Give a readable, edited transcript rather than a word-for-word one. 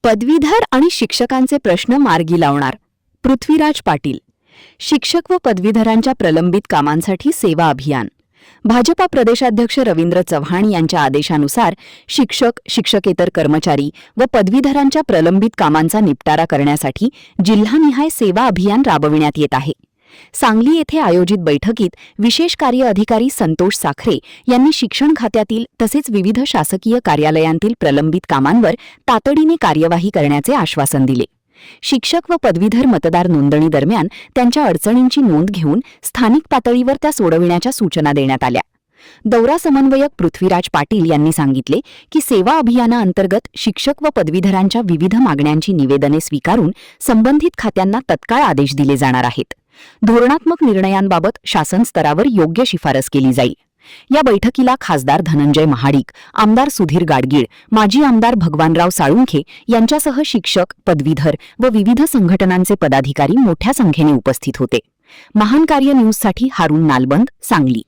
पदवीधर आणि शिक्षकांचे प्रश्न मार्गी लावणार पृथ्वीराज पाटील. शिक्षक व पदवीधरांच्या प्रलंबित कामांसाठी सेवा अभियान. भाजपा प्रदेशाध्यक्ष रवींद्र चव्हाण यांच्या आदेशानुसार शिक्षक, शिक्षकेतर कर्मचारी व पदवीधरांच्या प्रलंबित कामांचा निपटारा करण्यासाठी जिल्हानिहाय सेवा अभियान राबविण्यात येत आहे. सांगली येथे आयोजित बैठकीत विशेष कार्य अधिकारी संतोष साखरे यांनी शिक्षण खात्यातील तसेच विविध शासकीय कार्यालयांतील प्रलंबित कामांवर तातडीने कार्यवाही करण्याचे आश्वासन दिले. शिक्षक व पदवीधर मतदार नोंदणी दरम्यान त्यांच्या अडचणींची नोंद घेऊन स्थानिक पातळीवर त्या सोडविण्याच्या सूचना देण्यात आल्या. दौरा समन्वयक पृथ्वीराज पाटील यांनी सांगितले की सेवा अभियानाअंतर्गत शिक्षक व पदवीधरांच्या विविध मागण्यांची निवेदने स्वीकारून संबंधित खात्यांना तत्काळ आदेश दिले जाणार आहेत. धोरणात्मक निर्णयांबाबत शासन स्तरावर योग्य शिफारस केली जाईल. या बैठकीला खासदार धनंजय महाडिक, आमदार सुधीर गाडगीळ, माजी आमदार भगवानराव साळुंखे यांच्यासह शिक्षक, पदवीधर व विविध संघटनांचे पदाधिकारी मोठ्या संख्येने उपस्थित होते. महान कार्य न्यूजसाठी हारून नालबंद, सांगली.